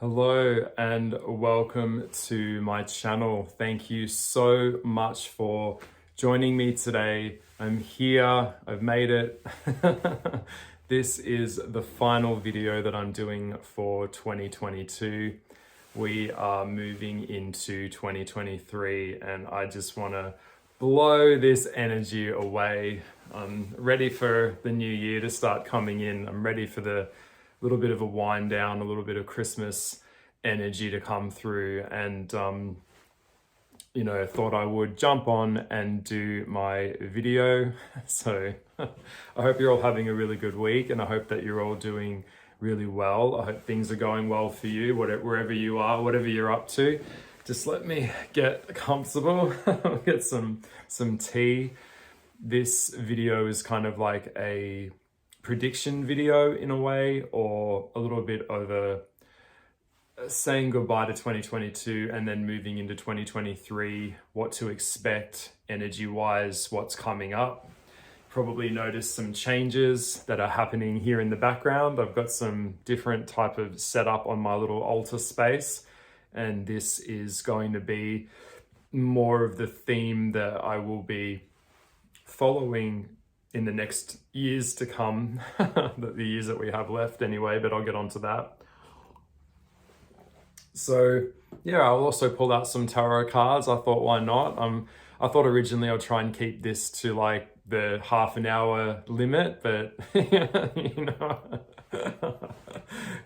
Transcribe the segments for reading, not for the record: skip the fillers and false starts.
Hello and welcome to my channel. Thank you so much for joining me today. I'm here, I've made it. This is the final video that I'm doing for 2022. We are moving into 2023 and I just want to blow this energy away. I'm ready for the new year to start coming in. I'm ready for the little bit of a wind down, a little bit of Christmas energy to come through, and thought I would jump on and do my video. So I hope you're all having a really good week, and I hope that you're all doing really well. I hope things are going well for you, wherever you are, whatever you're up to. Just let me get comfortable. Get some tea. This video is kind of like a prediction video in a way, or a little bit over saying goodbye to 2022 and then moving into 2023, what to expect energy wise, what's coming up. Probably noticed some changes that are happening here in the background. I've got some different type of setup on my little altar space, and this is going to be more of the theme that I will be following in the next years to come, the years that we have left anyway, but I'll get onto that. So yeah, I'll also pull out some tarot cards. I thought, why not? I thought originally I'd try and keep this to like the half an hour limit, but I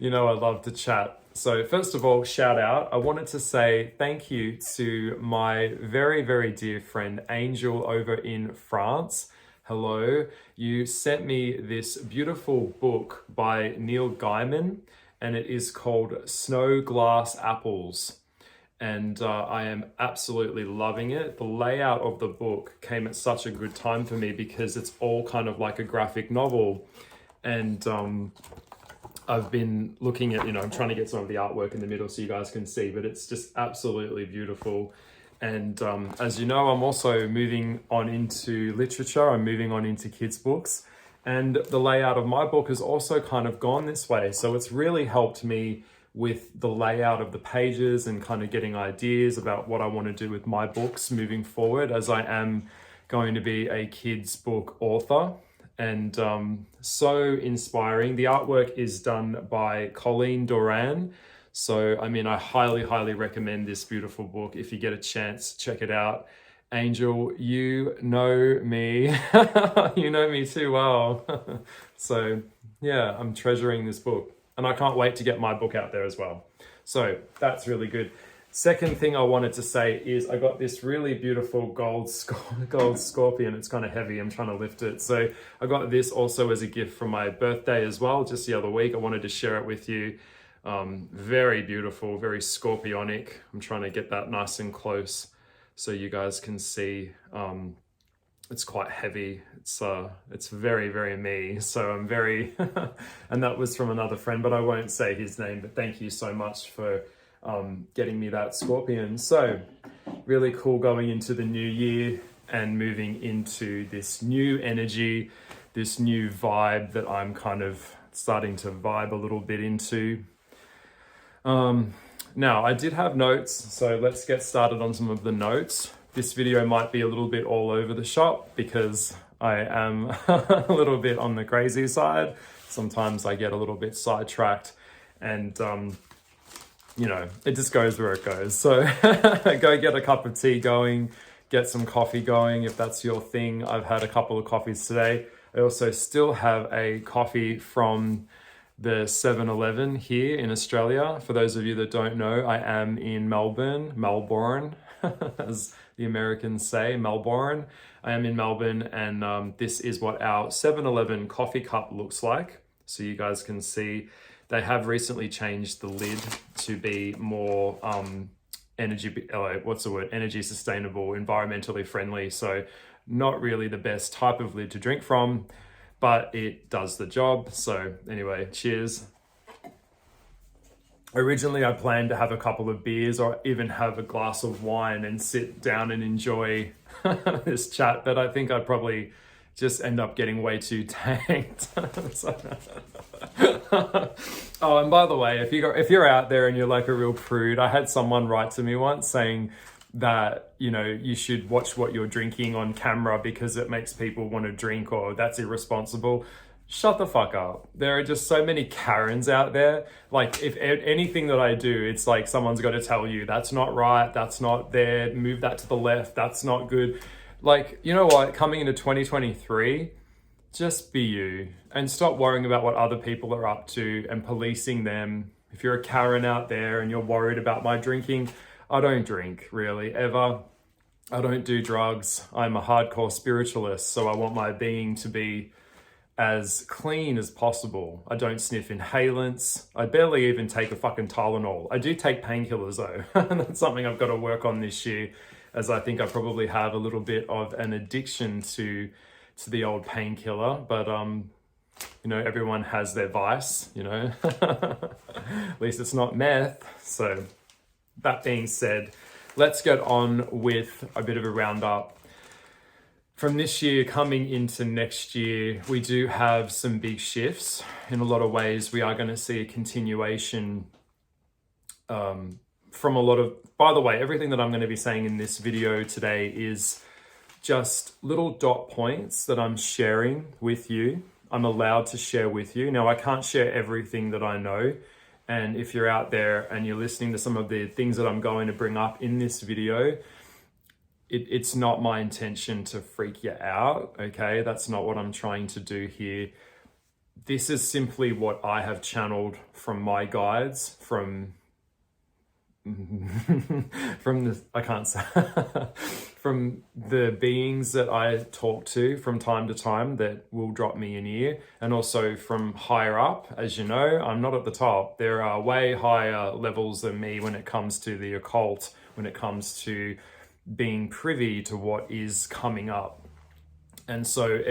love to chat. So first of all, shout out. I wanted to say thank you to my very, very dear friend Angel over in France. Hello. You sent me this beautiful book by Neil Gaiman, and it is called Snow Glass Apples. And I am absolutely loving it. The layout of the book came at such a good time for me because it's all kind of like a graphic novel. And I've been looking at, I'm trying to get some of the artwork in the middle so you guys can see, but it's just absolutely beautiful. And as you know, I'm also moving on into literature. I'm moving on into kids' books. And the layout of my book has also kind of gone this way. So it's really helped me with the layout of the pages and kind of getting ideas about what I want to do with my books moving forward, as I am going to be a kids' book author. And so inspiring. The artwork is done by Colleen Doran. So, I highly, highly recommend this beautiful book. If you get a chance, check it out. Angel, you know me. You know me too well. So yeah, I'm treasuring this book and I can't wait to get my book out there as well. So that's really good. Second thing I wanted to say is I got this really beautiful gold scorpion. It's kind of heavy. I'm trying to lift it. So I got this also as a gift for my birthday as well, just the other week. I wanted to share it with you. Very beautiful, very scorpionic. I'm trying to get that nice and close so you guys can see. It's quite heavy. It's very, very me. So I'm very, and that was from another friend, but I won't say his name, but thank you so much for getting me that scorpion. So really cool going into the new year and moving into this new energy, this new vibe that I'm kind of starting to vibe a little bit into. Now, I did have notes, so let's get started on some of the notes. This video might be a little bit all over the shop because I am a little bit on the crazy side. Sometimes I get a little bit sidetracked and, it just goes where it goes. So go get a cup of tea going, get some coffee going if that's your thing. I've had a couple of coffees today. I also still have a coffee from the 7-Eleven here in Australia. For those of you that don't know, I am in Melbourne, as the Americans say, Melbourne. I am in Melbourne, and this is what our 7-Eleven coffee cup looks like. So you guys can see they have recently changed the lid to be more energy sustainable, environmentally friendly. So not really the best type of lid to drink from, but it does the job. So anyway, cheers. Originally, I planned to have a couple of beers or even have a glass of wine and sit down and enjoy this chat, but I think I'd probably just end up getting way too tanked. So, Oh, and by the way, if you're out there and you're like a real prude, I had someone write to me once saying that, you know, you should watch what you're drinking on camera because it makes people want to drink, or that's irresponsible. Shut the fuck up. There are just so many Karens out there. Like, if anything that I do, it's like someone's got to tell you that's not right, that's not there, move that to the left, that's not good. Like, you know what? Coming into 2023, just be you and stop worrying about what other people are up to and policing them. If you're a Karen out there and you're worried about my drinking, I don't drink really ever. I don't do drugs. I'm a hardcore spiritualist, so I want my being to be as clean as possible. I don't sniff inhalants. I barely even take a fucking Tylenol. I do take painkillers though. And that's something I've got to work on this year, as I think I probably have a little bit of an addiction to the old painkiller. But you know, everyone has their vice, you know. At least it's not meth. So that being said, let's get on with a bit of a roundup. From this year coming into next year, we do have some big shifts. In a lot of ways, we are going to see a continuation from a lot of... By the way, everything that I'm going to be saying in this video today is just little dot points that I'm sharing with you. I'm allowed to share with you. Now, I can't share everything that I know. And if you're out there and you're listening to some of the things that I'm going to bring up in this video, it's not my intention to freak you out, okay? That's not what I'm trying to do here. This is simply what I have channeled from my guides, from from the beings that I talk to from time to time that will drop me an ear, and also from higher up. As you know, I'm not at the top. There are way higher levels than me when it comes to the occult, when it comes to being privy to what is coming up. And so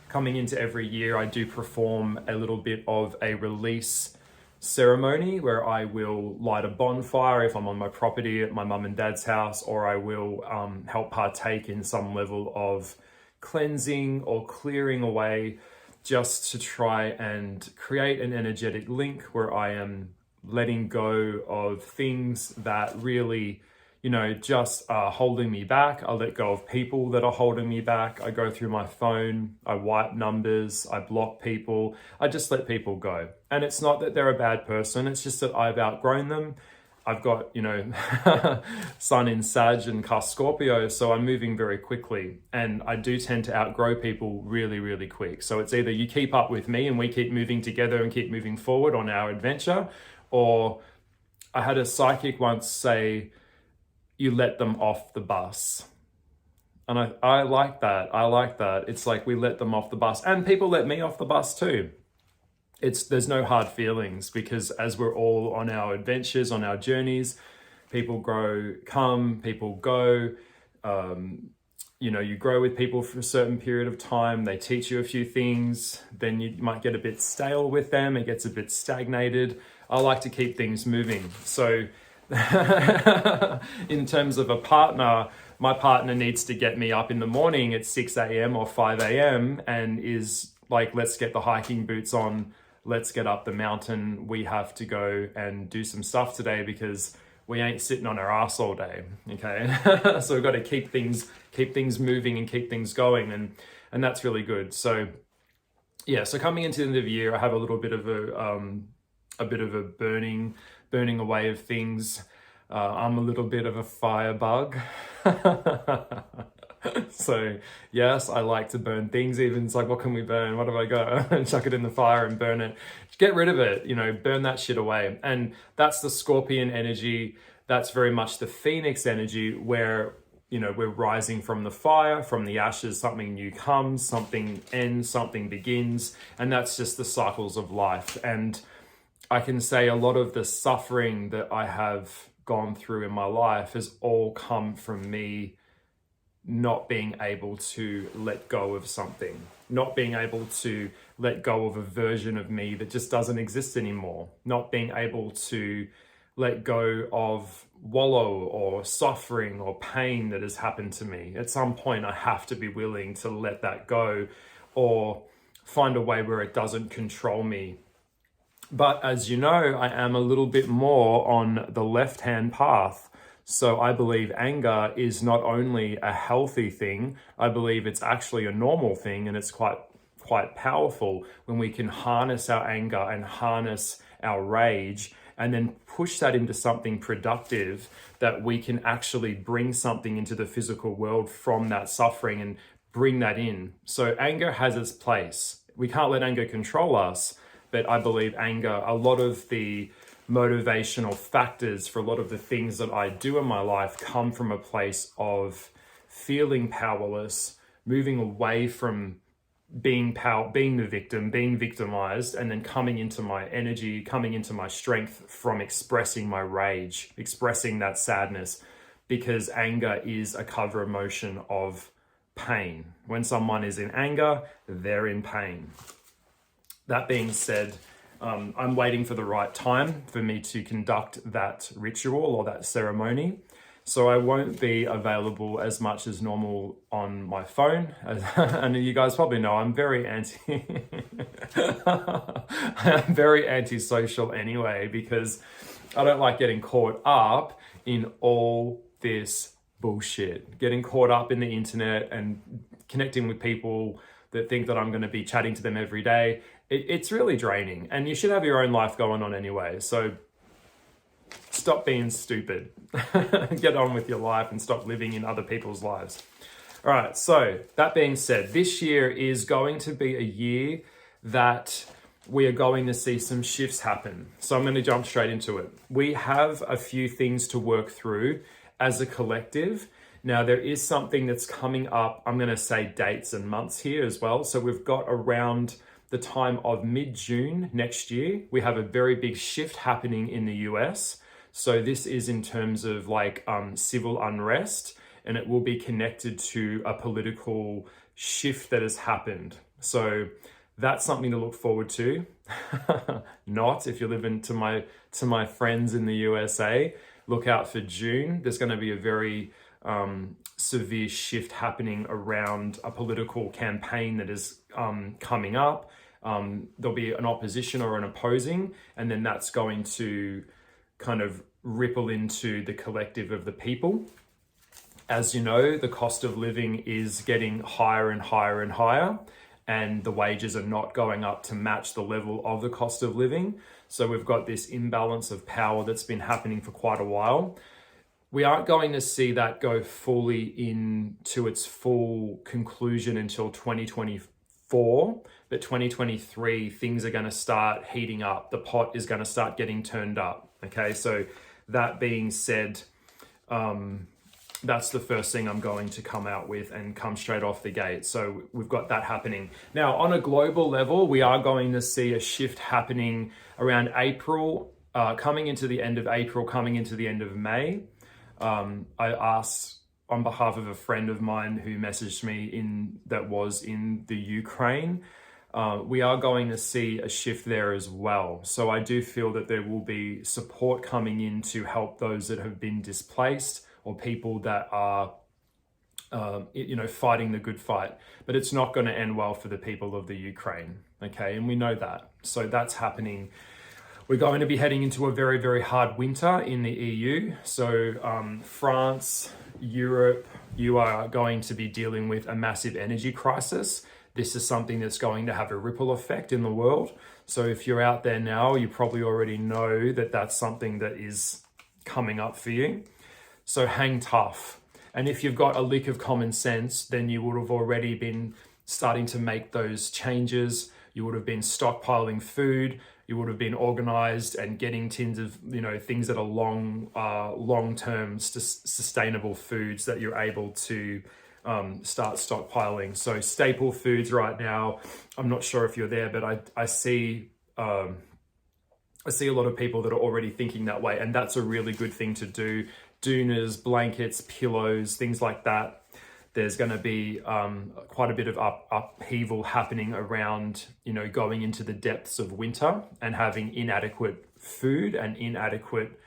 coming into every year, I do perform a little bit of a release ceremony where I will light a bonfire if I'm on my property at my mum and dad's house, or I will help partake in some level of cleansing or clearing away, just to try and create an energetic link where I am letting go of things that really, you know, just are holding me back. I let go of people that are holding me back. I go through my phone, I wipe numbers, I block people. I just let people go. And it's not that they're a bad person, it's just that I've outgrown them. I've got, you know, Sun in Sag and cusp Scorpio, so I'm moving very quickly. And I do tend to outgrow people really, really quick. So it's either you keep up with me and we keep moving together and keep moving forward on our adventure, or I had a psychic once say, you let them off the bus. And I like that. I like that. It's like we let them off the bus, and people let me off the bus too. There's no hard feelings, because as we're all on our adventures, on our journeys, people come, people go. You know, you grow with people for a certain period of time. They teach you a few things. Then you might get a bit stale with them. It gets a bit stagnated. I like to keep things moving. So in terms of a partner, my partner needs to get me up in the morning at 6 a.m. or 5 a.m. and is like, let's get the hiking boots on, let's get up the mountain. We have to go and do some stuff today because we ain't sitting on our ass all day, okay? So we've got to keep things moving and keep things going, and that's really good. So yeah, so coming into the end of the year, I have a little bit of a burning away of things. I'm a little bit of a firebug. So yes, I like to burn things. Even it's like, what can we burn? What have I got? And chuck it in the fire and burn it. Get rid of it, you know, burn that shit away. And that's the Scorpion energy. That's very much the Phoenix energy, where, you know, we're rising from the fire, from the ashes, something new comes, something ends, something begins. And that's just the cycles of life. And I can say a lot of the suffering that I have gone through in my life has all come from me not being able to let go of something, not being able to let go of a version of me that just doesn't exist anymore, not being able to let go of wallow or suffering or pain that has happened to me. At some point, I have to be willing to let that go, or find a way where it doesn't control me But as you know, I am a little bit more on the left-hand path. So I believe anger is not only a healthy thing, I believe it's actually a normal thing, and it's quite powerful when we can harness our anger and harness our rage and then push that into something productive, that we can actually bring something into the physical world from that suffering and bring that in. So anger has its place. We can't let anger control us, but I believe anger, a lot of the motivational factors for a lot of the things that I do in my life come from a place of feeling powerless, moving away from being the victim, being victimized, and then coming into my energy, coming into my strength from expressing my rage, expressing that sadness, because anger is a cover emotion of pain. When someone is in anger, they're in pain. That being said, I'm waiting for the right time for me to conduct that ritual or that ceremony. So I won't be available as much as normal on my phone. And you guys probably know I'm very I'm very antisocial anyway, because I don't like getting caught up in all this bullshit. Getting caught up in the internet and connecting with people that think that I'm going to be chatting to them every day. It's really draining, and you should have your own life going on anyway. So stop being stupid. Get on with your life and stop living in other people's lives. All right, so that being said, this year is going to be a year that we are going to see some shifts happen. So I'm going to jump straight into it. We have a few things to work through as a collective. Now, there is something that's coming up. I'm going to say dates and months here as well. So we've got around the time of mid-June next year, we have a very big shift happening in the US. So this is in terms of like civil unrest, and it will be connected to a political shift that has happened. So that's something to look forward to. Not if you're living to my friends in the USA, look out for June. There's going to be a very severe shift happening around a political campaign that is coming up. There'll be an opposition or an opposing, and then that's going to kind of ripple into the collective of the people. As you know, the cost of living is getting higher and higher and higher, and the wages are not going up to match the level of the cost of living. So we've got this imbalance of power that's been happening for quite a while. We aren't going to see that go fully into its full conclusion until 2024, but 2023, things are going to start heating up. The pot is going to start getting turned up. Okay, so that being said, that's the first thing I'm going to come out with and come straight off the gate. So we've got that happening. Now, on a global level, we are going to see a shift happening around April, coming into the end of April, coming into the end of May. I asked on behalf of a friend of mine who messaged me that was in the Ukraine. We are going to see a shift there as well. So I do feel that there will be support coming in to help those that have been displaced or people that are, fighting the good fight. But it's not going to end well for the people of the Ukraine. Okay, and we know that. So that's happening. We're going to be heading into a very, very hard winter in the EU. So France, Europe, you are going to be dealing with a massive energy crisis. This is something that's going to have a ripple effect in the world. So if you're out there now, you probably already know that that's something that is coming up for you. So hang tough. And if you've got a lick of common sense, then you would have already been starting to make those changes. You would have been stockpiling food. You would have been organized and getting tins of, things that are long-term sustainable foods that you're able to start stockpiling. So staple foods right now, I'm not sure if you're there, but I see a lot of people that are already thinking that way, and that's a really good thing to do. Doonas, blankets, pillows, things like that. There's going to be quite a bit of upheaval happening around, going into the depths of winter and having inadequate food and inadequate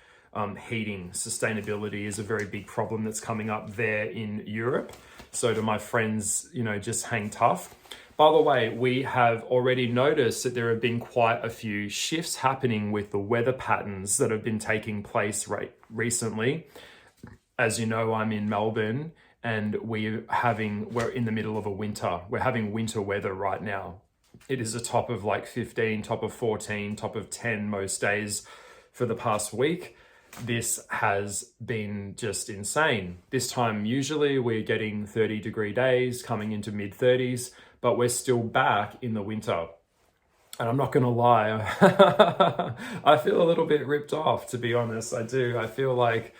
heating. Sustainability is a very big problem that's coming up there in Europe. So to my friends, just hang tough. By the way, we have already noticed that there have been quite a few shifts happening with the weather patterns that have been taking place recently. As you know, I'm in Melbourne and we're in the middle of a winter. We're having winter weather right now. It is a top of like 15, top of 14, top of 10 most days for the past week. This has been just insane. This time, usually we're getting 30-degree days coming into mid 30s, but we're still back in the winter. And I'm not gonna lie, I feel a little bit ripped off, to be honest. I do. I feel like,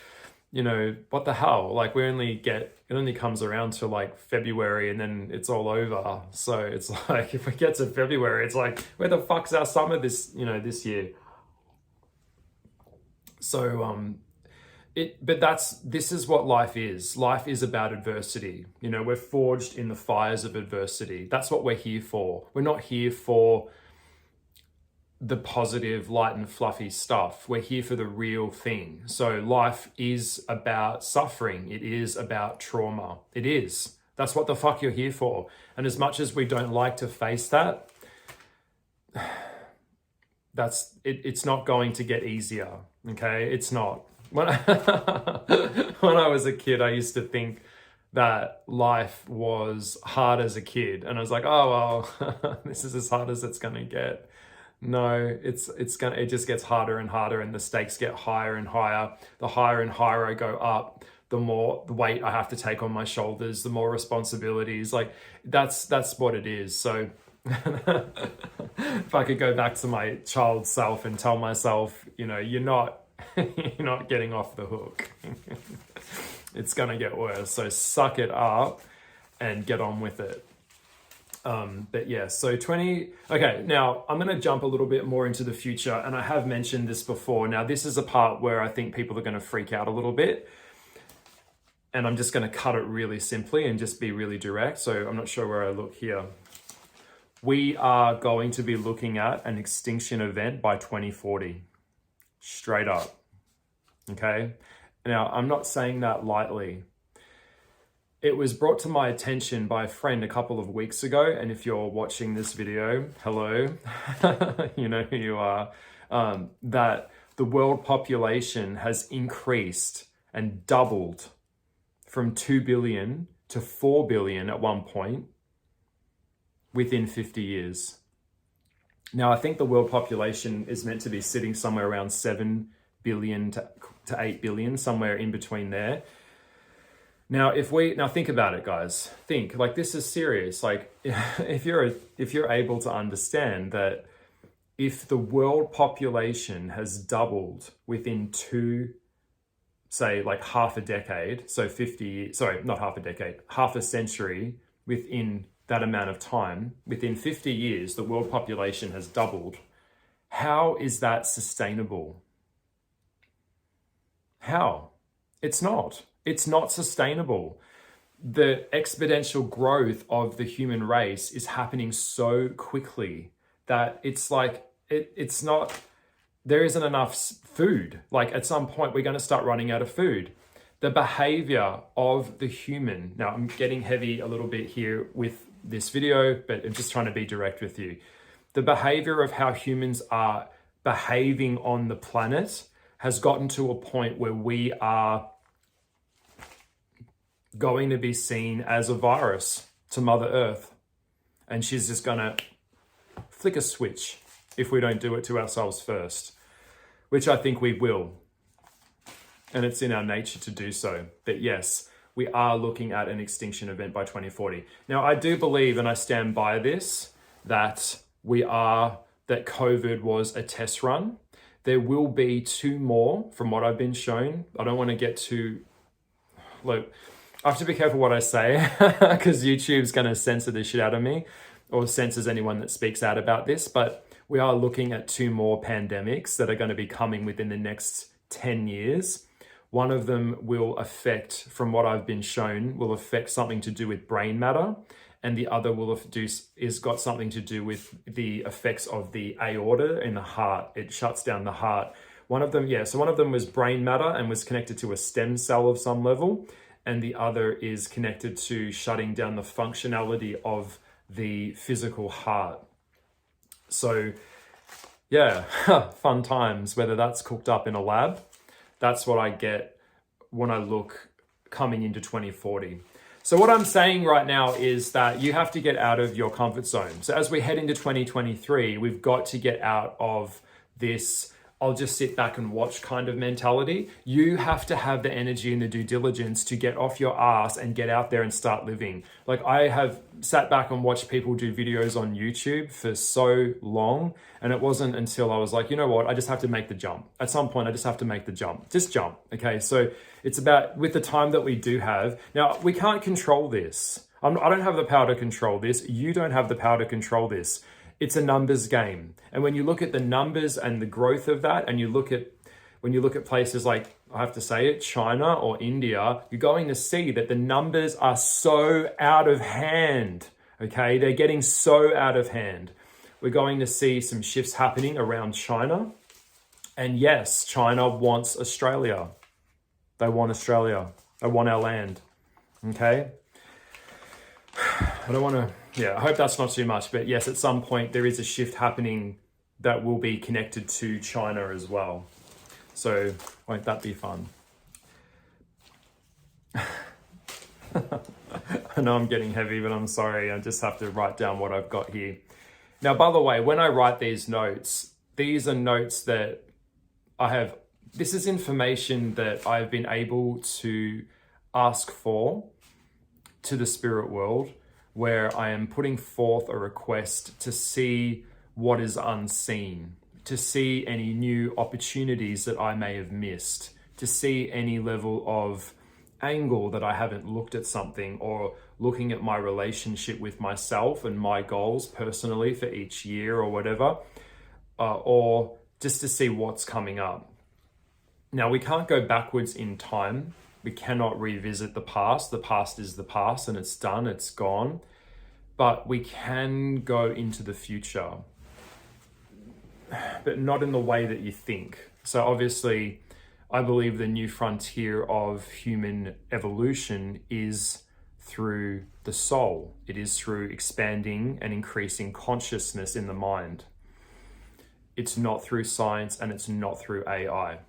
you know, what the hell? Like it only comes around to like February and then it's all over. So it's like, if we get to February, it's like, where the fuck's our summer this year? So, this is what life is. Life is about adversity. You know, we're forged in the fires of adversity. That's what we're here for. We're not here for the positive, light and fluffy stuff. We're here for the real thing. So life is about suffering. It is about trauma. It is. That's what the fuck you're here for. And as much as we don't like to face that, it's not going to get easier. Okay, it's not. When I was a kid, I used to think that life was hard as a kid, and I was like, oh well, this is as hard as it's gonna get. No, it just gets harder and harder, and the stakes get higher and higher. The higher and higher I go up, the more the weight I have to take on my shoulders, the more responsibilities. Like that's what it is. So if I could go back to my child self and tell myself, you know, you're not getting off the hook. It's gonna get worse. So suck it up and get on with it. But yeah, so okay, now I'm gonna jump a little bit more into the future, and I have mentioned this before. Now this is a part where I think people are gonna freak out a little bit, and I'm just gonna cut it really simply and just be really direct. So I'm not sure where I look here. We are going to be looking at an extinction event by 2040. Straight up. Okay? Now, I'm not saying that lightly. It was brought to my attention by a friend a couple of weeks ago, and if you're watching this video, hello, you know who you are, that the world population has increased and doubled from 2 billion to 4 billion at one point within 50 years. Now, I think the world population is meant to be sitting somewhere around 7 billion to 8 billion, somewhere in between there. Now, think about it, guys. Think, like, this is serious. Like, if you're able to understand that if the world population has doubled within half a decade, so 50, sorry, not half a decade, half a century within that amount of time, within 50 years, the world population has doubled. How is that sustainable? How? It's not. It's not sustainable. The exponential growth of the human race is happening so quickly that it's like, it's not, there isn't enough food. Like at some point, we're going to start running out of food. The behavior of the human, now I'm getting heavy a little bit here with this video, but I'm just trying to be direct with you. The behavior of how humans are behaving on the planet has gotten to a point where we are going to be seen as a virus to Mother Earth. And she's just gonna flick a switch if we don't do it to ourselves first, which I think we will. And it's in our nature to do so. But yes, we are looking at an extinction event by 2040. Now, I do believe, and I stand by this, that COVID was a test run. There will be 2 more from what I've been shown. I don't want to get too, look, I have to be careful what I say because YouTube's going to censor the shit out of me, or censors anyone that speaks out about this. But we are looking at 2 more pandemics that are going to be coming within the next 10 years. One of them will affect, from what I've been shown, will affect something to do with brain matter. And the other is got something to do with the effects of the aorta in the heart. It shuts down the heart. One of them was brain matter and was connected to a stem cell of some level. And the other is connected to shutting down the functionality of the physical heart. So yeah, fun times, whether that's cooked up in a lab. That's what I get when I look coming into 2040. So what I'm saying right now is that you have to get out of your comfort zone. So as we head into 2023, we've got to get out of this I'll just sit back and watch kind of mentality. You have to have the energy and the due diligence to get off your ass and get out there and start living. Like, I have sat back and watched people do videos on YouTube for so long, and it wasn't until I was like, you know what, I just have to make the jump. At some point, I just have to make the jump. Just jump, okay? So it's about, with the time that we do have, now we can't control this. I don't have the power to control this. You don't have the power to control this. It's a numbers game. And when you look at the numbers and the growth of that, and when you look at places like, I have to say it, China or India, you're going to see that the numbers are so out of hand, okay? They're getting so out of hand. We're going to see some shifts happening around China. And yes, China wants Australia. They want Australia. They want our land, okay? I don't want to, I hope that's not too much, but yes, at some point there is a shift happening that will be connected to China as well. So won't that be fun? I know I'm getting heavy, but I'm sorry. I just have to write down what I've got here. Now, by the way, when I write these notes, these are notes that this is information that I've been able to ask for to the spirit world, where I am putting forth a request to see what is unseen, to see any new opportunities that I may have missed, to see any level of angle that I haven't looked at something, or looking at my relationship with myself and my goals personally for each year or whatever, or just to see what's coming up. Now, we can't go backwards in time. We cannot revisit the past. The past is the past and it's done, it's gone. But we can go into the future, but not in the way that you think. So obviously, I believe the new frontier of human evolution is through the soul. It is through expanding and increasing consciousness in the mind. It's not through science, and it's not through AI.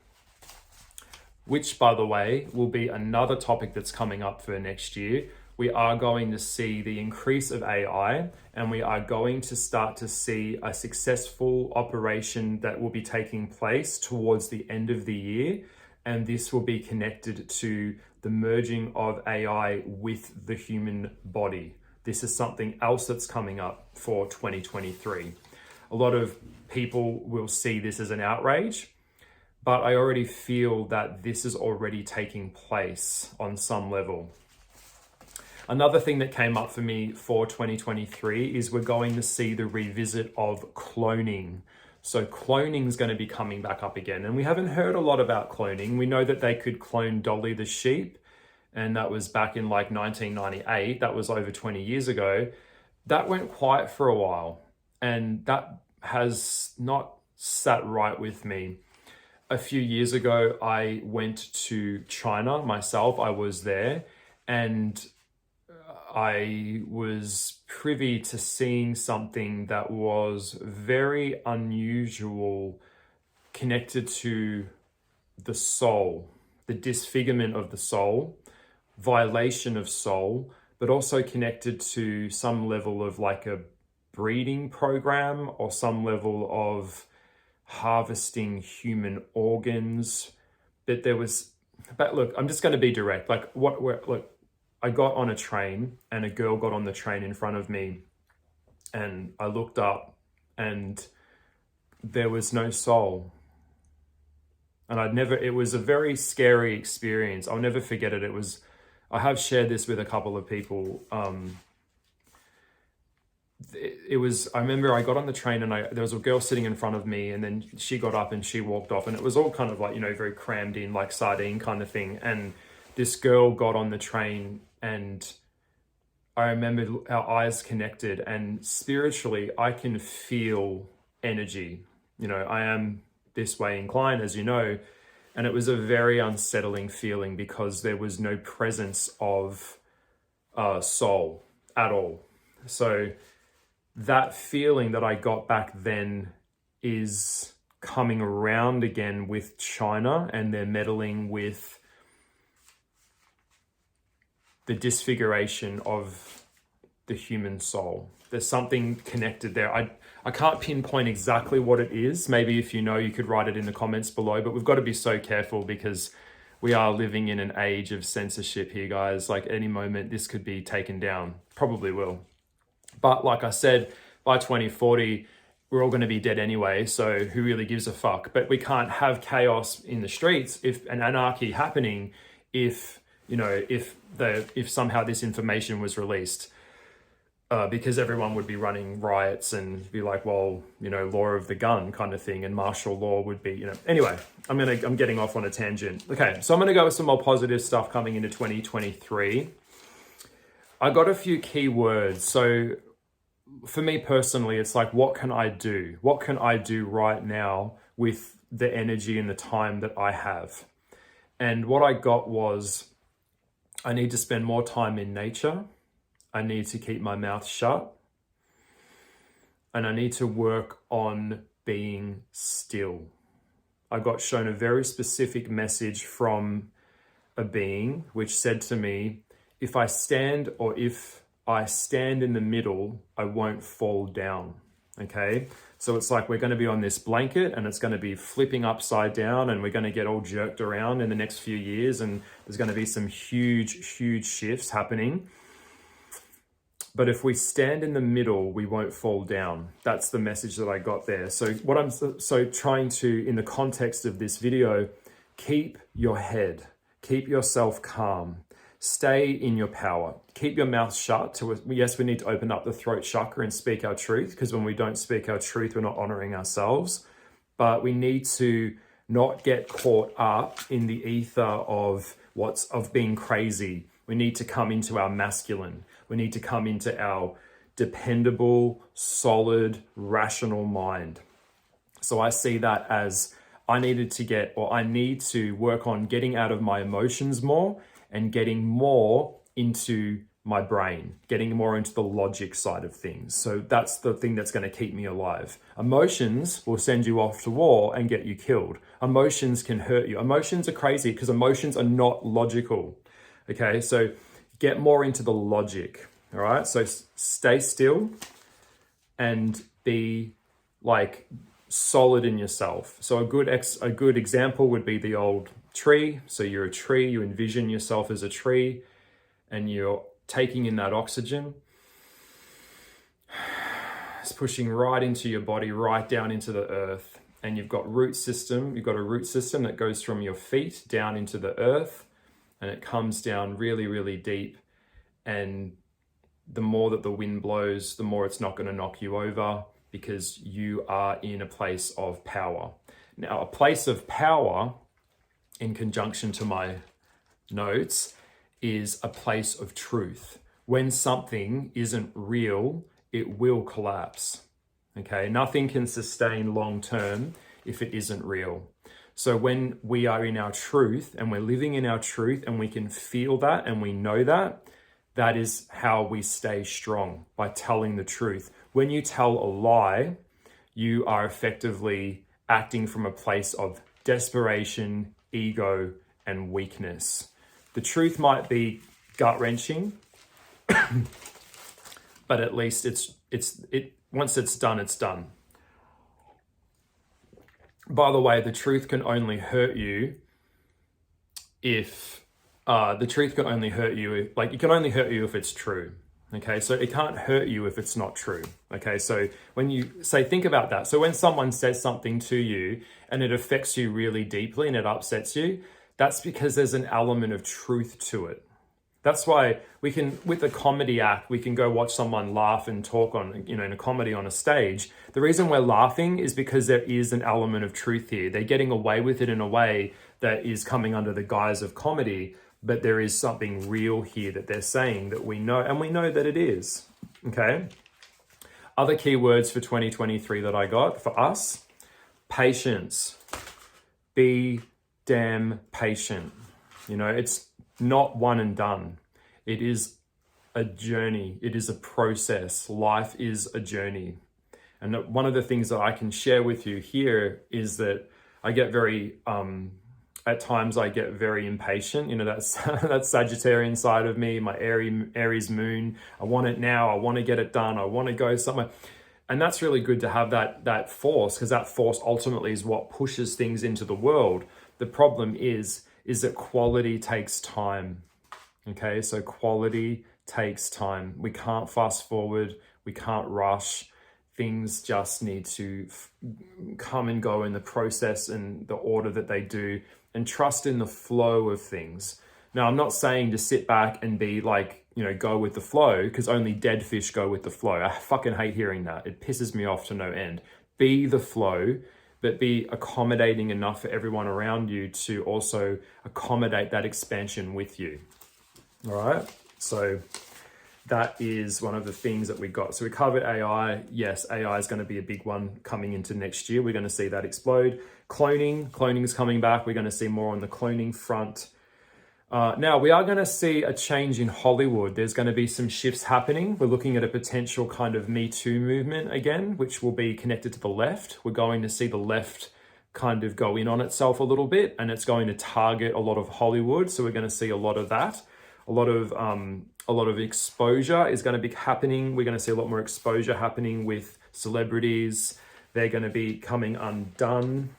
Which, by the way, will be another topic that's coming up for next year. We are going to see the increase of AI, and we are going to start to see a successful operation that will be taking place towards the end of the year. And this will be connected to the merging of AI with the human body. This is something else that's coming up for 2023. A lot of people will see this as an outrage, but I already feel that this is already taking place on some level. Another thing that came up for me for 2023 is we're going to see the revisit of cloning. So cloning is going to be coming back up again. And we haven't heard a lot about cloning. We know that they could clone Dolly the sheep, and that was back in like 1998. That was over 20 years ago. That went quiet for a while, and that has not sat right with me. A few years ago, I went to China myself. I was there, and I was privy to seeing something that was very unusual, connected to the soul, the disfigurement of the soul, violation of soul, but also connected to some level of like a breeding program or some level of harvesting human organs. But look, I'm just going to be direct. I got on a train, and a girl got on the train in front of me, and I looked up and there was no soul. And it was a very scary experience. I'll never forget it. I have shared this with a couple of people. I remember I got on the train, and there was a girl sitting in front of me, and then she got up and she walked off, and it was all kind of like, very crammed in, like sardine kind of thing. And this girl got on the train, and I remember our eyes connected, and spiritually I can feel energy. I am this way inclined, as you know, and it was a very unsettling feeling because there was no presence of soul at all. So that feeling that I got back then is coming around again with China, and they're meddling with the disfiguration of the human soul. There's something connected there. I can't pinpoint exactly what it is. Maybe if you know, you could write it in the comments below, but we've got to be so careful because we are living in an age of censorship here, guys. Like any moment, this could be taken down. Probably will. But like I said, by 2040, we're all going to be dead anyway. So who really gives a fuck? But we can't have chaos in the streets, if an anarchy happening, if somehow this information was released. Because everyone would be running riots and be like, well, law of the gun kind of thing, and martial law would be, Anyway, I'm getting off on a tangent. Okay, so I'm gonna go with some more positive stuff coming into 2023. I got a few key words. So for me personally, it's like, what can I do? What can I do right now with the energy and the time that I have? And what I got was, I need to spend more time in nature. I need to keep my mouth shut, and I need to work on being still. I got shown a very specific message from a being which said to me, if I stand in the middle, I won't fall down. Okay. So it's like, we're going to be on this blanket and it's going to be flipping upside down, and we're going to get all jerked around in the next few years. And there's going to be some huge, huge shifts happening. But if we stand in the middle, we won't fall down. That's the message that I got there. So what I'm trying to, in the context of this video, keep your head, keep yourself calm, stay in your power, keep your mouth shut. Yes, we need to open up the throat chakra and speak our truth, because when we don't speak our truth, we're not honoring ourselves. But we need to not get caught up in the ether of being crazy. We need to come into our masculine. We need to come into our dependable, solid, rational mind. So I see that as I need to work on getting out of my emotions more and getting more into my brain, getting more into the logic side of things. So that's the thing that's going to keep me alive. Emotions will send you off to war and get you killed. Emotions can hurt you. Emotions are crazy because emotions are not logical. Okay, so get more into the logic, all right? So stay still and be like solid in yourself. So a good example would be the old tree. So you're a tree, you envision yourself as a tree, and you're taking in that oxygen. It's pushing right into your body, right down into the earth. And you've got a root system that goes from your feet down into the earth. And it comes down really, really deep. And the more that the wind blows, the more it's not going to knock you over, because you are in a place of power. Now, a place of power, in conjunction to my notes, is a place of truth. When something isn't real, it will collapse. Okay, nothing can sustain long term if it isn't real. So when we are in our truth and we're living in our truth and we can feel that and we know that, that is how we stay strong, by telling the truth. When you tell a lie, you are effectively acting from a place of desperation, ego, and weakness. The truth might be gut-wrenching, but at least once it's done, it's done. By the way, the truth can only hurt you if it can only hurt you if it's true. Okay, so it can't hurt you if it's not true. Okay, so think about that. So when someone says something to you and it affects you really deeply and it upsets you, that's because there's an element of truth to it. That's why with a comedy act, we can go watch someone laugh and talk in a comedy on a stage. The reason we're laughing is because there is an element of truth here. They're getting away with it in a way that is coming under the guise of comedy, but there is something real here that they're saying that we know, and we know that it is. Okay. Other keywords for 2023 that I got for us: patience. Be damn patient. It's not one and done. It is a journey. It is a process. Life is a journey. And one of the things that I can share with you here is that I get very, at times I get very impatient. You know, that's that Sagittarian side of me, my Aries moon. I want it now. I want to get it done. I want to go somewhere. And that's really good to have that force, because that force ultimately is what pushes things into the world. The problem is that quality takes time. Okay, so quality takes time. We can't fast forward. We can't rush. Things just need to come and go in the process and the order that they do, and trust in the flow of things. Now, I'm not saying to sit back and be like, you know, go with the flow, because only dead fish go with the flow. I fucking hate hearing that. It pisses me off to no end. Be the flow, but be accommodating enough for everyone around you to also accommodate that expansion with you. All right. So that is one of the things that we got. So we covered AI. Yes, AI is going to be a big one coming into next year. We're going to see that explode. Cloning is coming back. We're going to see more on the cloning front. Now, we are going to see a change in Hollywood. There's going to be some shifts happening. We're looking at a potential kind of Me Too movement again, which will be connected to the left. We're going to see the left kind of go in on itself a little bit, and it's going to target a lot of Hollywood. So we're going to see a lot of that. A lot of exposure is going to be happening. We're going to see a lot more exposure happening with celebrities. They're going to be coming undone.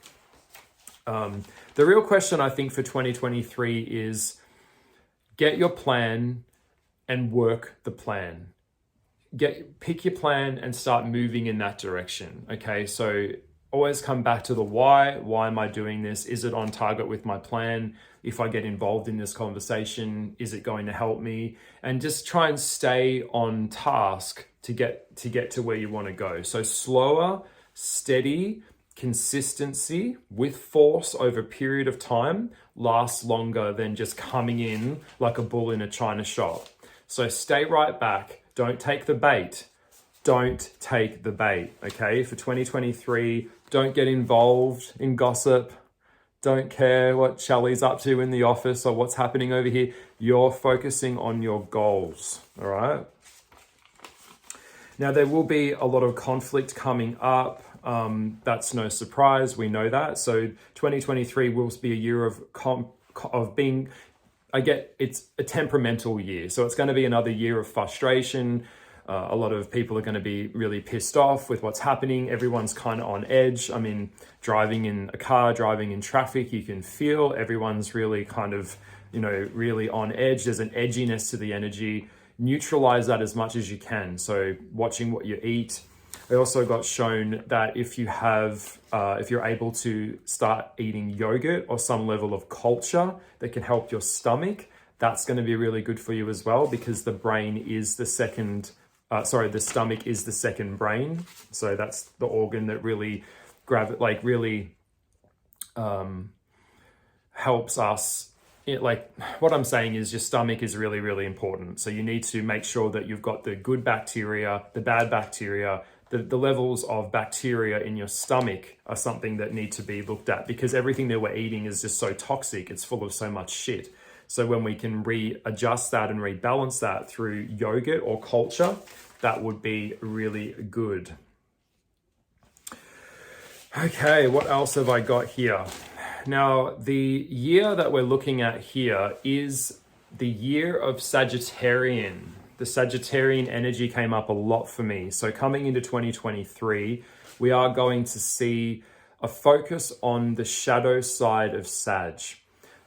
The real question, I think, for 2023 is get your plan and work the plan. Pick your plan and start moving in that direction. Okay, so always come back to the why. Why am I doing this? Is it on target with my plan? If I get involved in this conversation, is it going to help me? And just try and stay on task to get to where you want to go. So slower, steady, consistency with force over a period of time lasts longer than just coming in like a bull in a china shop. So stay right back. Don't take the bait. Don't take the bait, okay? For 2023, don't get involved in gossip. Don't care what Charlie's up to in the office or what's happening over here. You're focusing on your goals, all right? Now, there will be a lot of conflict coming up. That's no surprise. We know that. So 2023 will be a year of being, it's a temperamental year. So it's going to be another year of frustration. A lot of people are going to be really pissed off with what's happening. Everyone's kind of on edge. I mean, driving in a car, driving in traffic, you can feel everyone's really kind of, really on edge. There's an edginess to the energy. Neutralize that as much as you can. So watching what you eat. I also got shown that if you're able to start eating yogurt or some level of culture that can help your stomach, that's going to be really good for you as well, because the brain is the stomach is the second brain. So that's the organ that really helps us. What I'm saying is your stomach is really, really important. So you need to make sure that you've got the good bacteria, the bad bacteria. The levels of bacteria in your stomach are something that need to be looked at, because everything that we're eating is just so toxic. It's full of so much shit. So when we can readjust that and rebalance that through yogurt or culture, that would be really good. Okay, what else have I got here? Now, the year that we're looking at here is the year of Sagittarian. The Sagittarian energy came up a lot for me. So coming into 2023, we are going to see a focus on the shadow side of Sag.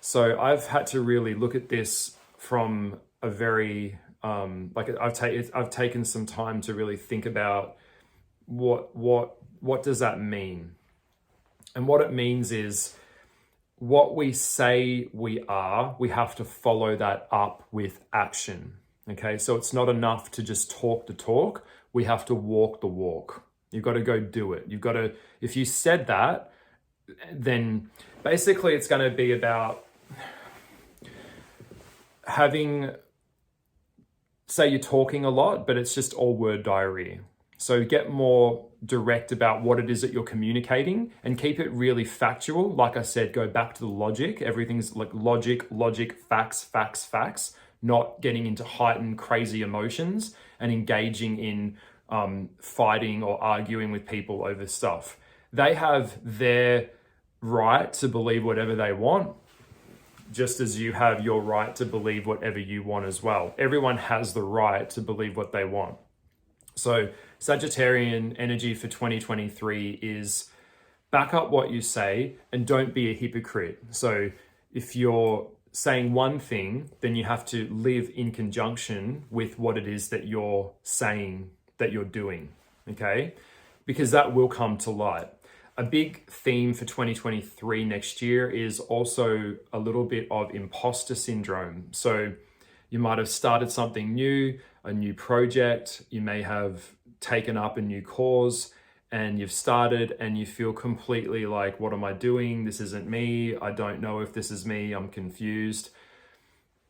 So I've had to really look at this from a very, I've taken some time to really think about what does that mean? And what it means is what we say we are, we have to follow that up with action. Okay, so it's not enough to just talk the talk. We have to walk the walk. You've got to go do it. If you said that, then basically it's going to be about say you're talking a lot, but it's just all word diarrhea. So get more direct about what it is that you're communicating and keep it really factual. Like I said, go back to the logic. Everything's like logic, facts. not getting into heightened, crazy emotions and engaging in fighting or arguing with people over stuff. They have their right to believe whatever they want, just as you have your right to believe whatever you want as well. Everyone has the right to believe what they want. So Sagittarian energy for 2023 is back up what you say and don't be a hypocrite. So if you're saying one thing, then you have to live in conjunction with what it is that you're saying that you're doing, okay? Because that will come to light. A big theme for 2023 next year is also a little bit of imposter syndrome. So you might have started something new, a new project, you may have taken up a new cause, and you've started and you feel completely like, what am I doing? This isn't me. I don't know if this is me. I'm confused.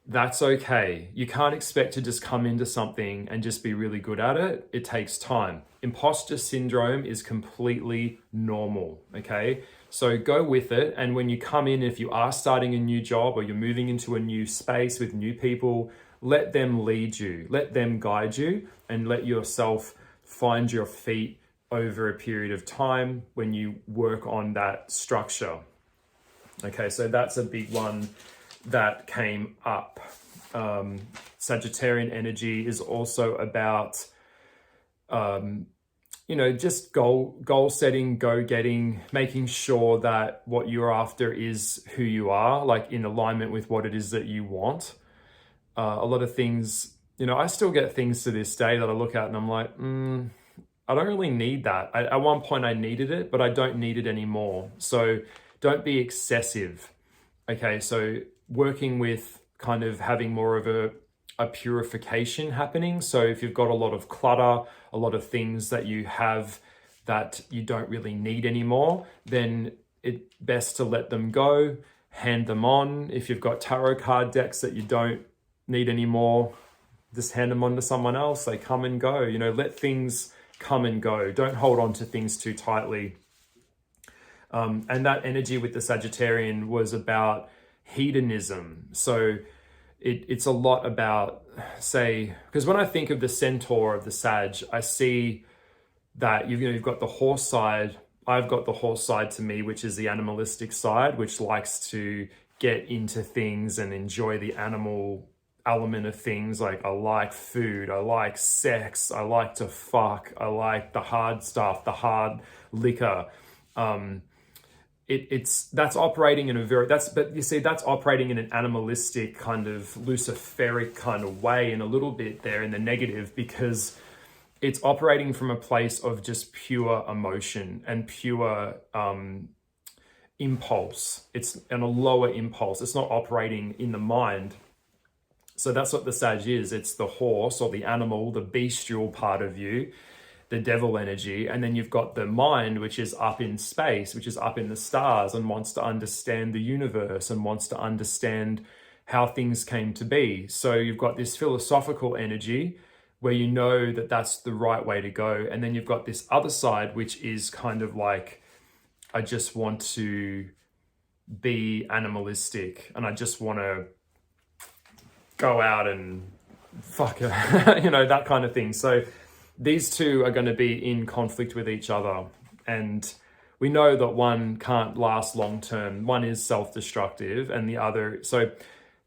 That's okay. You can't expect to just come into something and just be really good at it. It takes time. Imposter syndrome is completely normal, okay? So go with it. And when you come in, if you are starting a new job or you're moving into a new space with new people, let them lead you, let them guide you, and let yourself find your feet over a period of time when you work on that structure. Okay, so that's a big one that came up. Sagittarian energy is also about, just goal setting, go getting, making sure that what you're after is who you are, like in alignment with what it is that you want. A lot of things, I still get things to this day that I look at and I'm like, I don't really need that. At one point I needed it, but I don't need it anymore. So don't be excessive. Okay, so working with kind of having more of a purification happening. So if you've got a lot of clutter, a lot of things that you have that you don't really need anymore, then it's best to let them go, hand them on. If you've got tarot card decks that you don't need anymore, just hand them on to someone else. They come and go. Let things come and go. Don't hold on to things too tightly. And that energy with the Sagittarian was about hedonism. So it's a lot about, say, because when I think of the centaur of the Sag, I see that you've got the horse side. I've got the horse side to me, which is the animalistic side, which likes to get into things and enjoy the animal element of things. Like I like food, I like sex, I like to fuck, I like the hard stuff, the hard liquor. That's operating in that's operating in an animalistic kind of luciferic kind of way, in a little bit there in the negative, because it's operating from a place of just pure emotion and pure impulse. It's in a lower impulse. It's not operating in the mind. So that's what the Sag is. It's the horse or the animal, the bestial part of you, the devil energy. And then you've got the mind, which is up in space, which is up in the stars and wants to understand the universe and wants to understand how things came to be. So you've got this philosophical energy where you know that that's the right way to go. And then you've got this other side, which is kind of like, I just want to be animalistic and I just want to go out and fuck it, that kind of thing. So these two are going to be in conflict with each other. And we know that one can't last long term. One is self-destructive and the other, so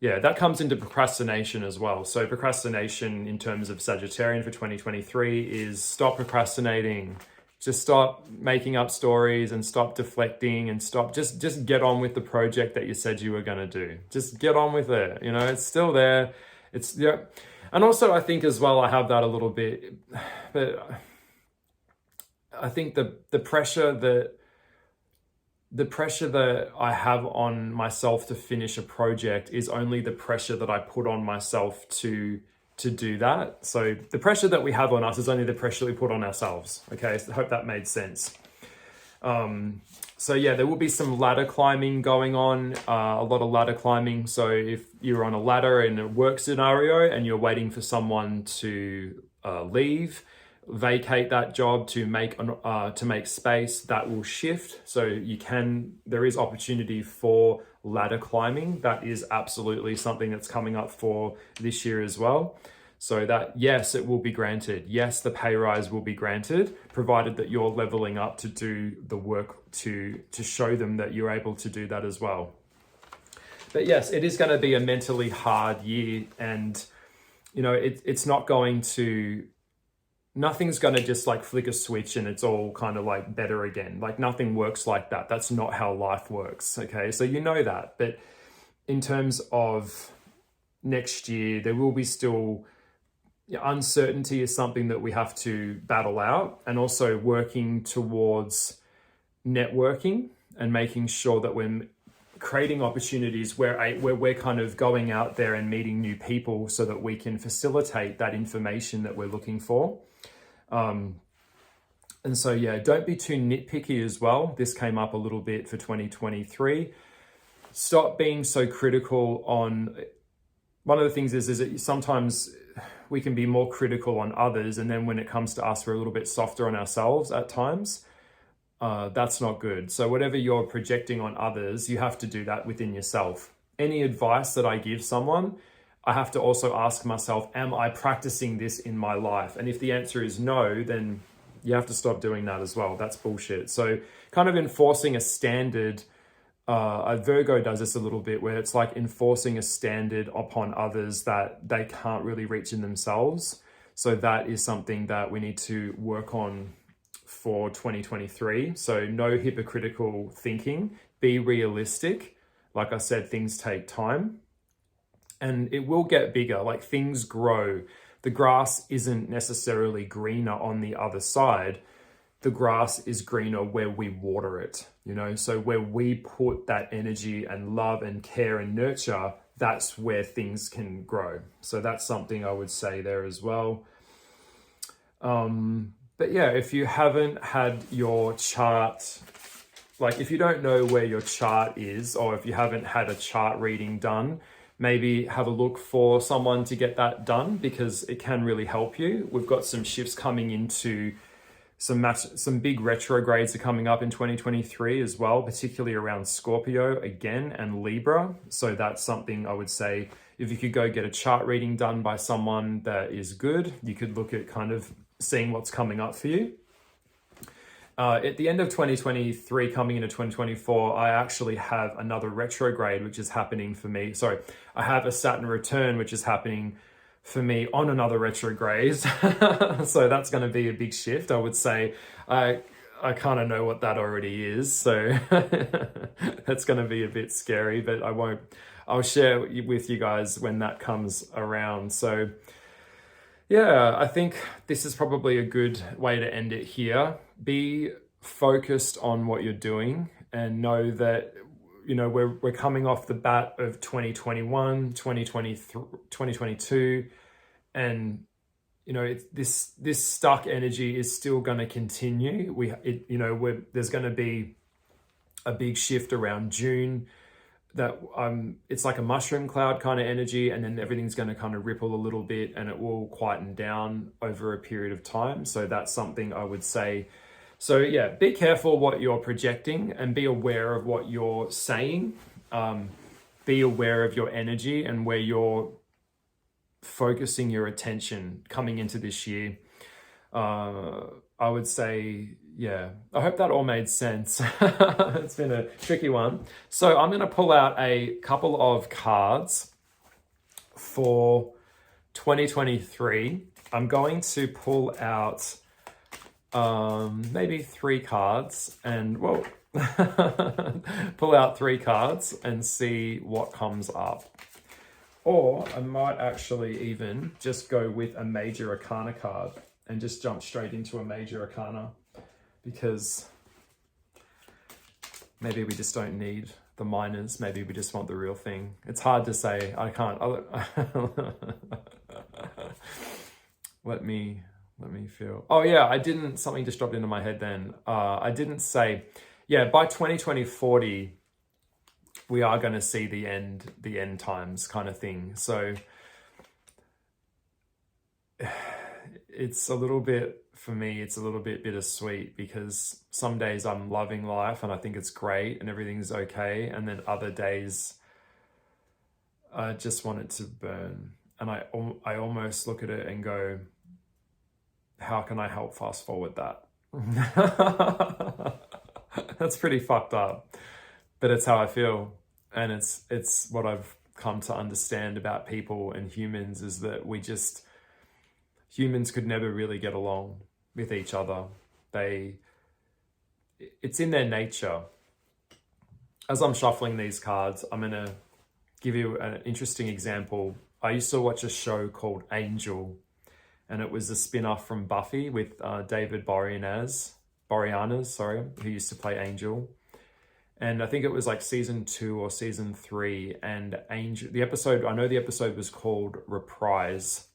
yeah, that comes into procrastination as well. So procrastination in terms of Sagittarian for 2023 is stop procrastinating. Just stop making up stories and stop deflecting and just get on with the project that you said you were going to do. Just get on with it. It's still there. And also I think as well, I have that a little bit, but I think the pressure that I have on myself to finish a project is only the pressure that I put on myself to do that. So the pressure that we have on us is only the pressure we put on ourselves. Okay, so I hope that made sense. So yeah, there will be some ladder climbing going on, a lot of ladder climbing. So if you're on a ladder in a work scenario and you're waiting for someone to leave, vacate that job to make space, that will shift. So there is opportunity for ladder climbing. That is absolutely something that's coming up for this year as well. So that, yes, it will be granted. Yes, the pay rise will be granted, provided that you're leveling up to do the work to show them that you're able to do that as well. But yes, it is going to be a mentally hard year, and you know, it's not going to, nothing's going to just like flick a switch and it's all kind of like better again. Like nothing works like that. That's not how life works. Okay. So you know that, but in terms of next year, there will be still, uncertainty is something that we have to battle out, and also working towards networking and making sure that we're creating opportunities where we're kind of going out there and meeting new people so that we can facilitate that information that we're looking for. And so, yeah, don't be too nitpicky as well. This came up a little bit for 2023. Stop being so critical on, one of the things is that sometimes we can be more critical on others, and then when it comes to us, we're a little bit softer on ourselves at times. That's not good. So whatever you're projecting on others, you have to do that within yourself. Any advice that I give someone, I have to also ask myself, am I practicing this in my life? And if the answer is no, then you have to stop doing that as well. That's bullshit. So kind of enforcing a standard, Virgo does this a little bit, where it's like enforcing a standard upon others that they can't really reach in themselves. So that is something that we need to work on for 2023. So no hypocritical thinking, be realistic. Like I said, things take time and it will get bigger, like things grow. The grass isn't necessarily greener on the other side. The grass is greener where we water it, you know? So where we put that energy and love and care and nurture, that's where things can grow. So that's something I would say there as well. But yeah, if you haven't had your chart, like if you don't know where your chart is, or if you haven't had a chart reading done, maybe have a look for someone to get that done, because it can really help you. We've got some shifts coming into some big retrogrades are coming up in 2023 as well, particularly around Scorpio again and Libra. So that's something I would say, if you could go get a chart reading done by someone that is good, you could look at kind of seeing what's coming up for you. At the end of 2023, coming into 2024, I actually have another retrograde, which is happening for me. Sorry, I have a Saturn return, which is happening for me on another retrograde. So that's going to be a big shift. I would say I kind of know what that already is. So that's going to be a bit scary, but I'll share with you guys when that comes around. So yeah, I think this is probably a good way to end it here. Be focused on what you're doing and know that, you know, we're coming off the bat of 2021, 2023, 2022, and you know, this stuck energy is still going to continue. There's going to be a big shift around June. That it's like a mushroom cloud kind of energy, and then everything's going to kind of ripple a little bit and it will quieten down over a period of time. So that's something I would say. So yeah, be careful what you're projecting and be aware of what you're saying. Be aware of your energy and where you're focusing your attention coming into this year. I would say, yeah, I hope that all made sense. It's been a tricky one. So I'm going to pull out a couple of cards for 2023. I'm going to pull out maybe 3 cards and, well, pull out 3 cards and see what comes up. Or I might actually even just go with a major arcana card and just jump straight into a major arcana, because maybe we just don't need the minors. Maybe we just want the real thing. It's hard to say. I can't. Let me feel. Oh yeah, something just dropped into my head then. I didn't say, yeah, by 2040, we are going to see the end times kind of thing. So it's a little bit for me, it's a little bit bittersweet because some days I'm loving life and I think it's great and everything's okay. And then other days I just want it to burn. And I almost look at it and go, how can I help fast forward that? That's pretty fucked up, but it's how I feel. And it's what I've come to understand about people and humans is that humans could never really get along with each other. It's in their nature. As I'm shuffling these cards, I'm gonna give you an interesting example. I used to watch a show called Angel, and it was a spin-off from Buffy with David Boreanaz, who used to play Angel. And I think it was like season 2 or season 3, and Angel, I know the episode was called Reprise.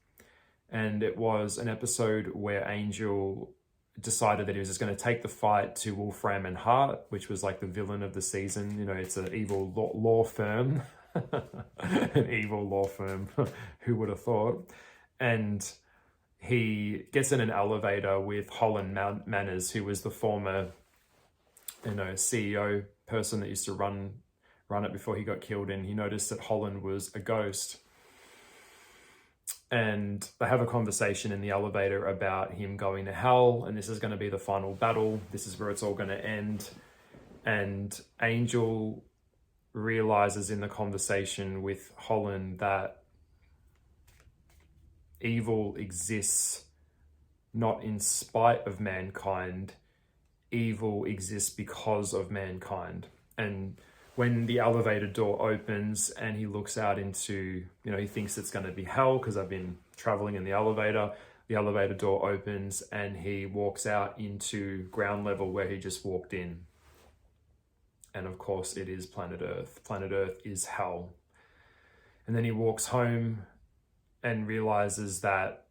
And it was an episode where Angel decided that he was just going to take the fight to Wolfram and Hart, which was like the villain of the season. You know, it's an evil law firm. An evil law firm. Who would have thought? And he gets in an elevator with Holland Manners, who was the former, CEO person that used to run it before he got killed. And he noticed that Holland was a ghost. And they have a conversation in the elevator about him going to hell, and this is going to be the final battle. This is where it's all going to end. And Angel realizes in the conversation with Holland that evil exists not in spite of mankind. Evil exists because of mankind. And when the elevator door opens and he looks out into, he thinks it's going to be hell because I've been traveling in the elevator door opens and he walks out into ground level where he just walked in. And of course it is planet Earth. Planet Earth is hell. And then he walks home and realizes that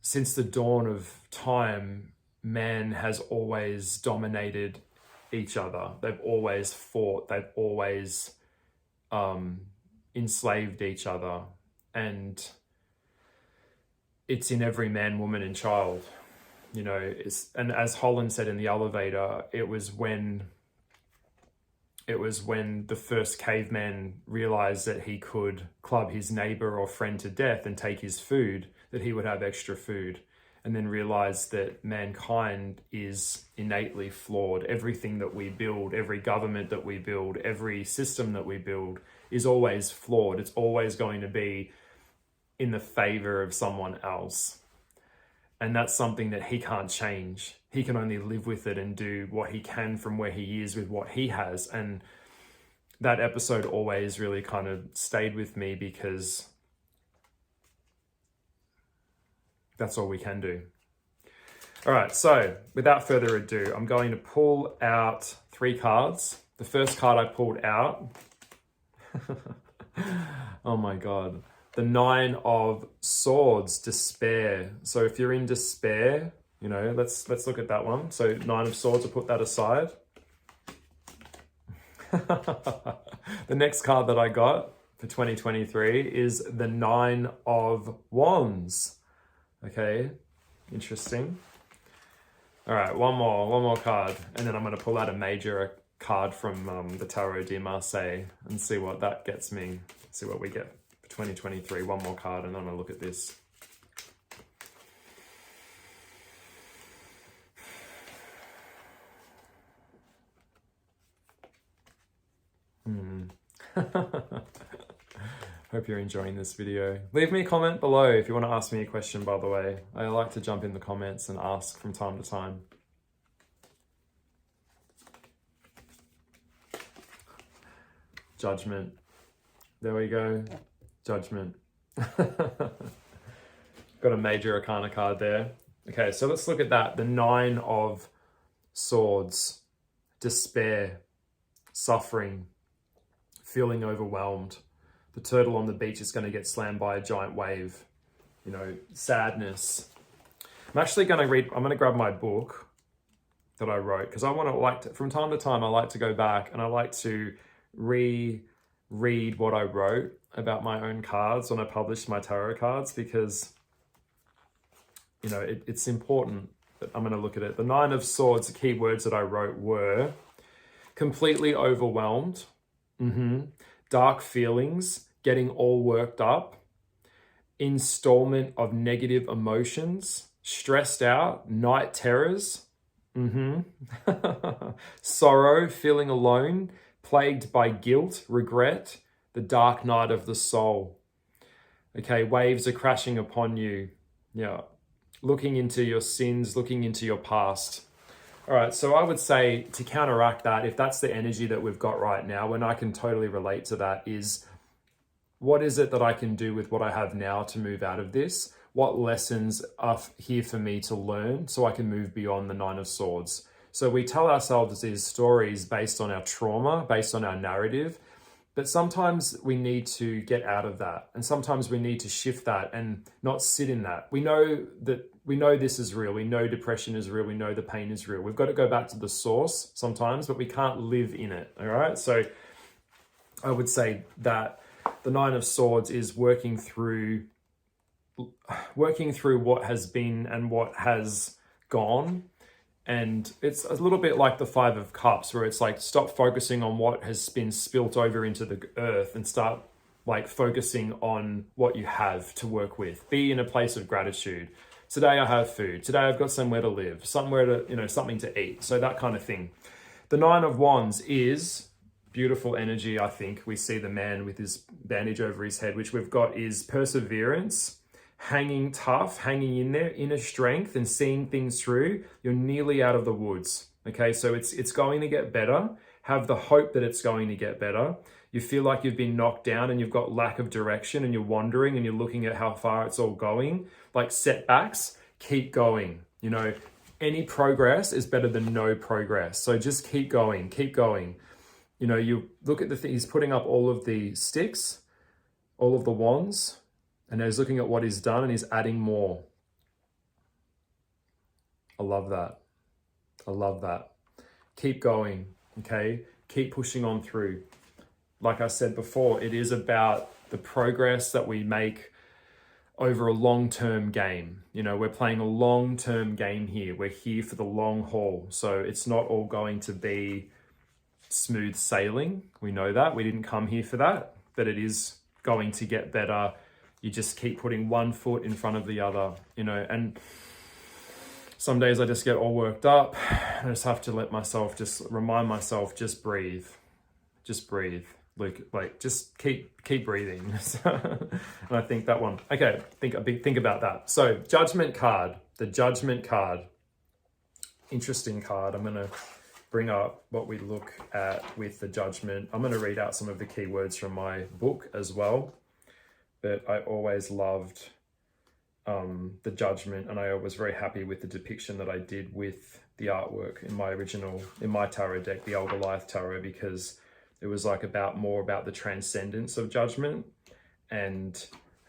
since the dawn of time, man has always dominated each other. They've always fought. They've always enslaved each other. And it's in every man, woman, and child. And as Holland said in the elevator, it was when the first caveman realized that he could club his neighbor or friend to death and take his food, that he would have extra food. And then realize that mankind is innately flawed. Everything that we build, every government that we build, every system that we build is always flawed. It's always going to be in the favor of someone else. And that's something that he can't change. He can only live with it and do what he can from where he is with what he has. And that episode always really kind of stayed with me because that's all we can do. All right, so without further ado, I'm going to pull out 3 cards. The first card I pulled out, oh my God, the 9 of Swords, Despair. So if you're in despair, let's look at that one. So 9 of Swords, I'll put that aside. The next card that I got for 2023 is the 9 of Wands. Okay, interesting. All right, one more card, and then I'm going to pull out a major card from the Tarot de Marseille and see what that gets me. See what we get for 2023. One more card, and then I'm going to look at this. Hope you're enjoying this video. Leave me a comment below if you want to ask me a question, by the way. I like to jump in the comments and ask from time to time. Judgment. There we go. Judgment. Got a major arcana card there. Okay, so let's look at that. The 9 of Swords. Despair. Suffering. Feeling overwhelmed. The turtle on the beach is going to get slammed by a giant wave. Sadness. I'm going to grab my book that I wrote because from time to time, I like to go back and I like to reread what I wrote about my own cards when I published my tarot cards, because it's important. But I'm going to look at it. The Nine of Swords, the key words that I wrote were completely overwhelmed, dark feelings, getting all worked up, installment of negative emotions, stressed out, night terrors, sorrow, feeling alone, plagued by guilt, regret, the dark night of the soul. Okay, waves are crashing upon you. Yeah, looking into your sins, looking into your past. All right, so I would say to counteract that, if that's the energy that we've got right now, when I can totally relate to that, is what is it that I can do with what I have now to move out of this? What lessons are here for me to learn so I can move beyond the Nine of Swords? So we tell ourselves these stories based on our trauma, based on our narrative, but sometimes we need to get out of that. And sometimes we need to shift that and not sit in that. We know this is real. We know depression is real. We know the pain is real. We've got to go back to the source sometimes, but we can't live in it. All right. So I would say that the Nine of Swords is working through what has been and what has gone. And it's a little bit like the Five of Cups, where it's like, stop focusing on what has been spilt over into the earth and start like focusing on what you have to work with. Be in a place of gratitude. Today I have food. Today I've got somewhere to live, somewhere to, something to eat. So that kind of thing. The Nine of Wands is beautiful energy. I think we see the man with his bandage over his head, which we've got is perseverance, hanging tough, hanging in there, inner strength, and seeing things through. You're nearly out of the woods. Okay, so it's going to get better. Have the hope that it's going to get better. You feel like you've been knocked down and you've got lack of direction and you're wandering and you're looking at how far it's all going, like setbacks. Keep going. Any progress is better than no progress. So just keep going, keep going. You look at the thing, he's putting up all of the sticks, all of the wands, and he's looking at what he's done and he's adding more. I love that. I love that. Keep going, okay? Keep pushing on through. Like I said before, it is about the progress that we make over a long-term game. We're playing a long-term game here. We're here for the long haul. So it's not all going to be smooth sailing. We know that. We didn't come here for that, but it is going to get better. You just keep putting one foot in front of the other, and some days I just get all worked up. I just have to remind myself, just breathe, Luke, just keep breathing. And I think that one, okay, think about that. So Judgment card, the Judgment card, interesting card. I'm going to bring up what we look at with the Judgment. I'm going to read out some of the key words from my book as well. But I always loved the Judgment, and I was very happy with the depiction that I did with the artwork in my tarot deck, the Old Goliath Tarot, because it was like more about the transcendence of Judgment and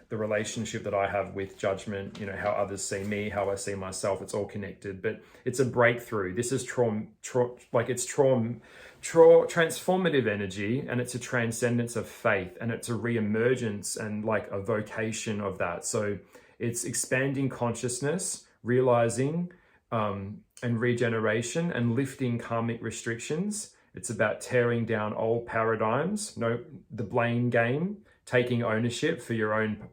the relationship that I have with Judgment, how others see me, how I see myself. It's all connected, but it's a breakthrough. This is transformative energy, and it's a transcendence of faith, and it's a re-emergence and like a vocation of that. So it's expanding consciousness, realizing and regeneration, and lifting karmic restrictions. It's about tearing down old paradigms, the blame game, taking ownership for your own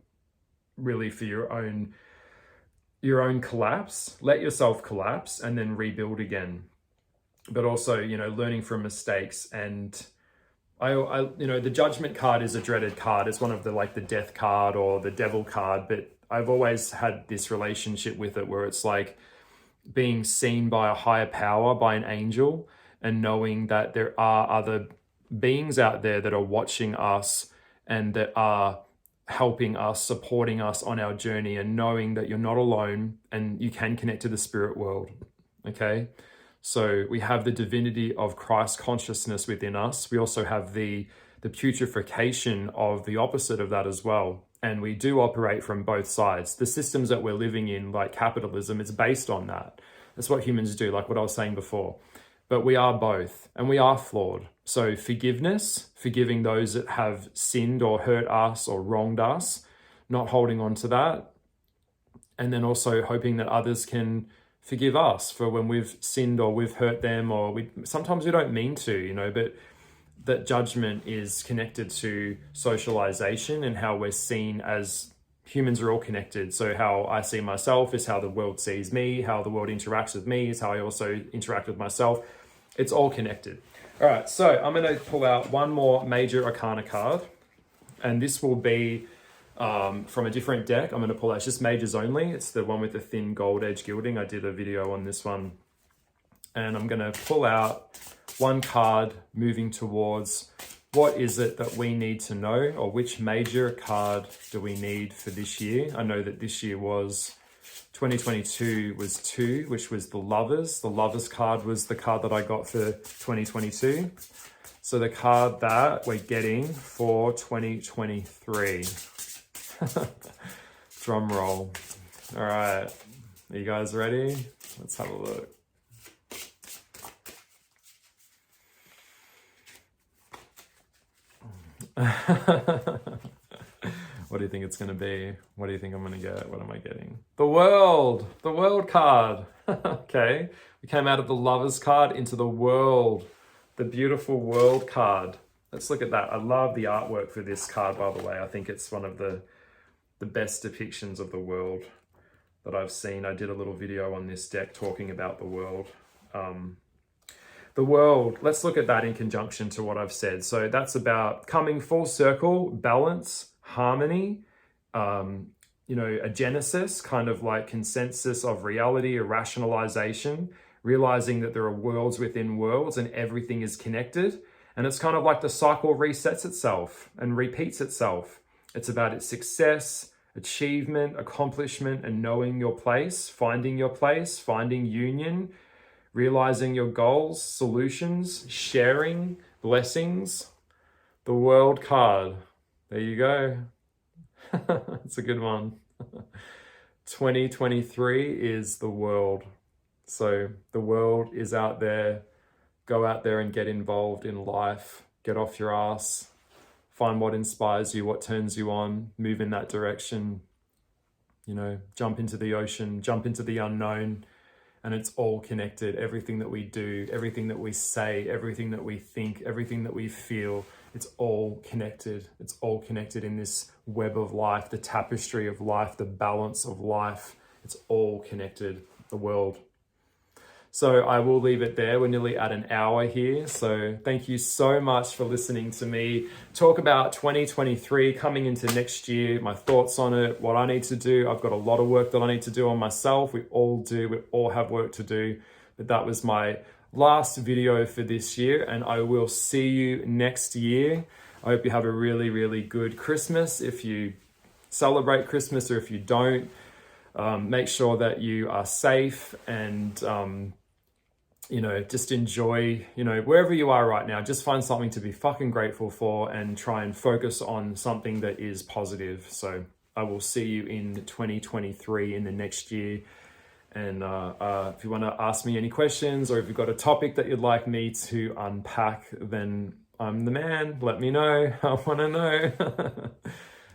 collapse. Let yourself collapse and then rebuild again. But also, learning from mistakes. And the Judgment card is a dreaded card. It's one of the death card or the devil card, but I've always had this relationship with it where it's like being seen by a higher power, by an angel, and knowing that there are other beings out there that are watching us and that are helping us, supporting us on our journey, and knowing that you're not alone and you can connect to the spirit world. Okay. So we have the divinity of Christ consciousness within us. We also have the putrefaction of the opposite of that as well. And we do operate from both sides. The systems that we're living in, like capitalism, it's based on that. That's what humans do, like what I was saying before. But we are both, and we are flawed. So forgiveness, forgiving those that have sinned or hurt us or wronged us, not holding on to that, And then also hoping that others can forgive us for when we've sinned or we've hurt them, or sometimes we don't mean to, you know, but that judgment is connected to socialization and how we're seen as humans are all connected. So how I see myself is how the world sees me, how the world interacts with me is how I also interact with myself. It's all connected. All right, so I'm going to pull out one more major arcana card, and this will be from a different deck. I'm going to pull out, it's just majors only. It's the one with the thin gold edge gilding. I did a video on this one. And I'm going to pull out one card moving towards what is it that we need to know, or which major card do we need for this year. I know that this year was 2022 was 2, which was the Lovers. The Lovers card was the card that I got for 2022. So the card that we're getting for 2023. Drum roll. All right. Are you guys ready? Let's have a look. What do you think it's going to be? What do you think I'm going to get? What am I getting? The World card. Okay. We came out of the Lovers card into the World, the beautiful World card. Let's look at that. I love the artwork for this card, by the way. I think it's one of the best depictions of the world that I've seen. I did a little video on this deck talking about the world. The world, let's look at that in conjunction to what I've said. So that's about coming full circle, balance, harmony, you know, a genesis, kind of like consensus of reality, a rationalization, realizing that there are worlds within worlds and everything is connected. And it's kind of like the cycle resets itself and repeats itself. It's about its success, achievement, accomplishment, and knowing your place, finding union, realizing your goals, solutions, sharing, blessings. The World card. There you go. It's a good one. 2023 is the world. So the world is out there. Go out there and get involved in life. Get off your ass. Find what inspires you, what turns you on. Move in that direction. You know, jump into the ocean, jump into the unknown. And it's all connected. Everything that we do, everything that we say, everything that we think, everything that we feel, it's all connected. It's all connected in this web of life, the tapestry of life, the balance of life. It's all connected, the world. So I will leave it there. We're nearly at an hour here. So thank you so much for listening to me talk about 2023 coming into next year, my thoughts on it, what I need to do. I've got a lot of work that I need to do on myself. We all do. We all have work to do. But that was my last video for this year, and I will see you next year. I hope you have a really, really good Christmas. If you celebrate Christmas, or if you don't, make sure that you are safe and you know, just enjoy, you know, wherever you are right now, just find something to be fucking grateful for and try and focus on something that is positive. So I will see you in 2023 in the next year. And if you want to ask me any questions, or if you've got a topic that you'd like me to unpack, then I'm the man. Let me know. I want to know.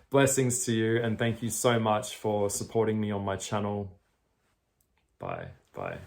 Blessings to you. And thank you so much for supporting me on my channel. Bye. Bye.